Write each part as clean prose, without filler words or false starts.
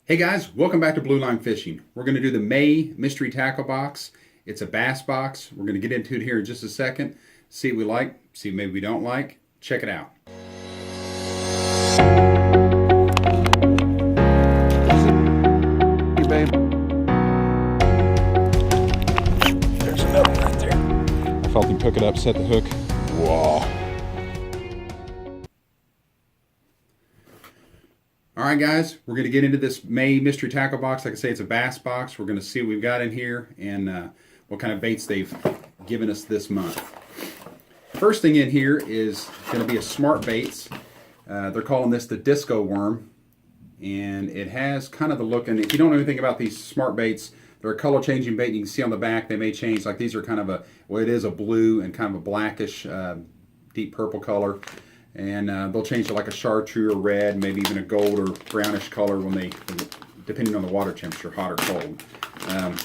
Hey guys, welcome back to Blue Line Fishing. We're going to do the May Mystery Tackle Box. It's a bass box. We're going to get into it here in just a second. See what we like, see what maybe we don't like. Check it out. Hey babe. There's another one right there. I felt him pick it up, set the hook. Whoa. All right, guys, we're going to get into this May Mystery Tackle Box. Like I say, it's a bass box. We're going to see what we've got in here and what kind of baits they've given us this month. First thing in here is going to be a Smart Baits. They're calling this the Disco Worm, and it has kind of the look. And if you don't know anything about these Smart Baits, they're a color-changing bait. You can see on the back they may change. Like these are kind of it is a blue and kind of a blackish, deep purple color. And they'll change to like a chartreuse or red, maybe even a gold or brownish color depending on the water temperature, hot or cold. I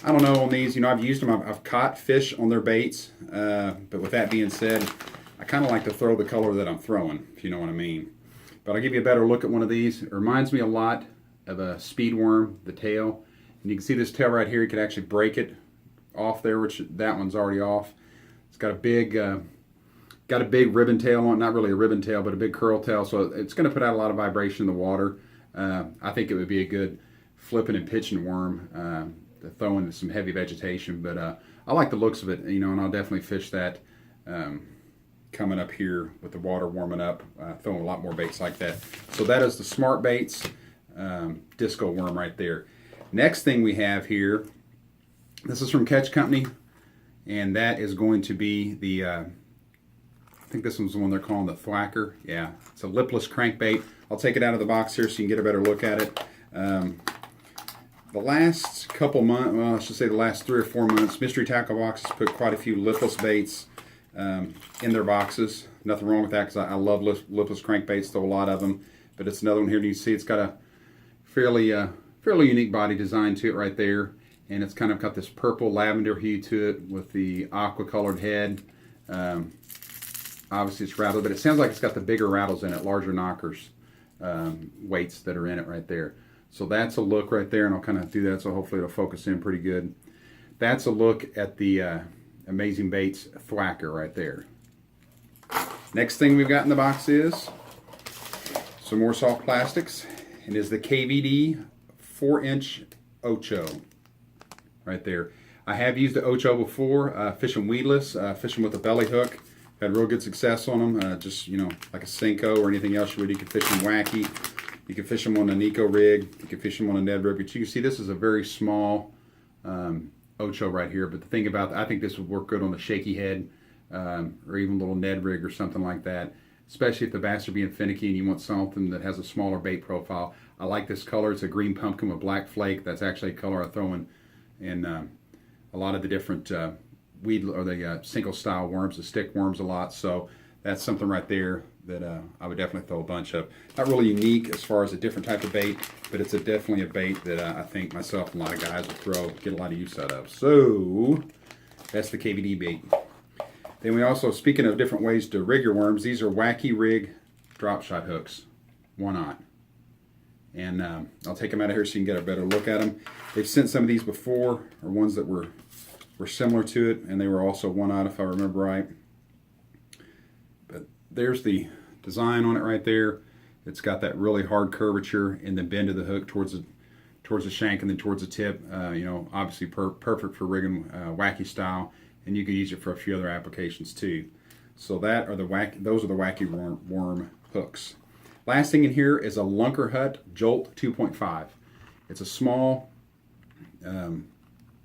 don't know on these, I've used them, I've caught fish on their baits, but with that being said, I kind of like to throw the color that I'm throwing, if you know what I mean. But I'll give you a better look at one of these. It reminds me a lot of a speed worm, the tail. And you can see this tail right here, you could actually break it off there, which that one's already off. It's got a big ribbon tail on it, not really a ribbon tail, but a big curl tail, so it's going to put out a lot of vibration in the water. I think it would be a good flipping and pitching worm to throw into some heavy vegetation, but I like the looks of it, and I'll definitely fish that coming up here with the water warming up, throwing a lot more baits like that. So that is the Smart Baits Disco Worm right there. Next thing we have here, this is from Catch Company, and that is going to be the I think this one's the one they're calling the Thwacker. Yeah, it's a lipless crankbait. I'll take it out of the box here so you can get a better look at it. The last couple months, well, I should say the last 3 or 4 months, Mystery Tackle Boxes put quite a few lipless baits in their boxes. Nothing wrong with that because I love lipless crankbaits, throw a lot of them. But it's another one here. You see it's got a fairly unique body design to it right there. And it's kind of got this purple lavender hue to it with the aqua colored head. Obviously it's rattled, but it sounds like it's got the bigger rattles in it, larger knockers, weights that are in it right there. So that's a look right there, and I'll kind of do that so hopefully it'll focus in pretty good. That's a look at the Amazing Baits Thwacker right there. Next thing we've got in the box is some more soft plastics, and is the KVD 4-inch Ocho right there. I have used the Ocho before, fishing weedless, fishing with a belly hook. Had real good success on them, just, like a Senko or anything else you would. You could fish them wacky. You could fish them on a Nico rig. You could fish them on a Ned rig. But you can see this is a very small Ocho right here. But the thing about I think this would work good on a shaky head or even a little Ned rig or something like that. Especially if the bass are being finicky and you want something that has a smaller bait profile. I like this color. It's a green pumpkin with black flake. That's actually a color I throw in a lot of the different weed or the single style worms, the stick worms a lot. So that's something right there that I would definitely throw a bunch of. Not really unique as far as a different type of bait, but it's definitely a bait that I think myself and a lot of guys will throw, get a lot of use out of. So that's the KVD bait. Then we also, speaking of different ways to rig your worms, these are Wacky Rig drop shot hooks, 1/0. And I'll take them out of here so you can get a better look at them. They've sent some of these before, or ones that were similar to it, and they were also 1/0 if I remember right. But there's the design on it right there. It's got that really hard curvature in the bend of the hook towards the shank and then towards the tip. Obviously perfect for rigging wacky style, and you can use it for a few other applications too. So those are the wacky worm hooks. Last thing in here is a Lunker Hut Jolt 2.5. It's a small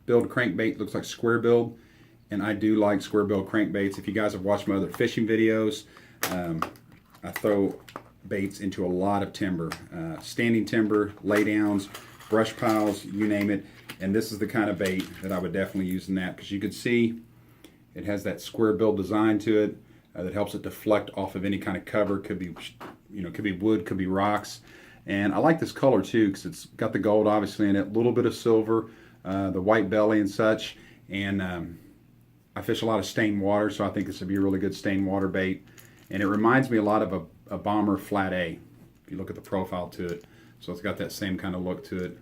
build crankbait, looks like square build, and I do like square build crankbaits. If you guys have watched my other fishing videos, I throw baits into a lot of timber, standing timber, laydowns, brush piles, you name it. And this is the kind of bait that I would definitely use in that, because you can see it has that square build design to it that helps it deflect off of any kind of cover. Could be could be wood, could be rocks. And I like this color too, because it's got the gold obviously in it, a little bit of silver, the white belly and such. And I fish a lot of stained water, so I think this would be a really good stained water bait. And it reminds me a lot of a Bomber Flat A, if you look at the profile to it. So it's got that same kind of look to it,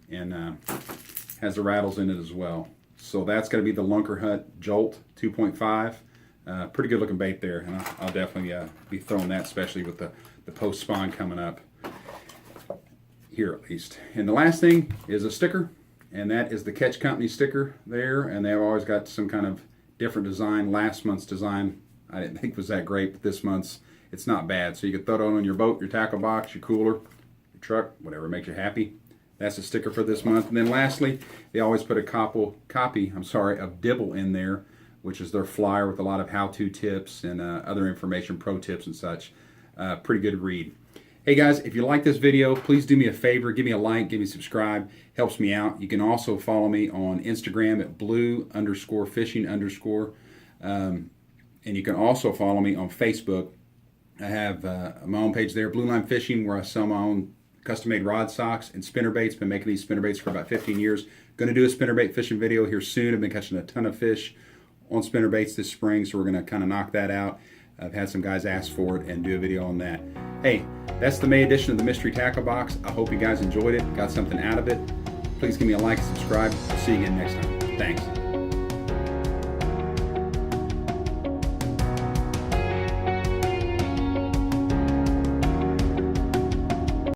and has the rattles in it as well. So that's going to be the Lunker Hut Jolt 2.5. Pretty good looking bait there, and I'll definitely be throwing that, especially with the post spawn coming up here at least. And the last thing is a sticker, and that is the Catch Company sticker there, and they've always got some kind of different design. Last month's design I didn't think was that great, but this month's, it's not bad. So you can throw it on your boat, your tackle box, your cooler, your truck, whatever makes you happy. That's the sticker for this month. And then lastly, they always put a copy of Dibble in there, which is their flyer with a lot of how-to tips and other information, pro tips and such. Pretty good read. Hey guys, if you like this video, please do me a favor, give me a like, give me a subscribe, helps me out. You can also follow me on Instagram at blue_fishing_. And you can also follow me on Facebook. I have my own page there, Blue Line Fishing, where I sell my own custom-made rod socks and spinnerbaits. Been making these spinnerbaits for about 15 years. Going to do a spinnerbait fishing video here soon. I've been catching a ton of fish on spinnerbaits this spring, so we're going to kind of knock that out. I've had some guys ask for it and do a video on that. Hey, that's the May edition of the Mystery Tackle Box. I hope you guys enjoyed it, got something out of it. Please give me a like and subscribe. I'll see you again next time. Thanks.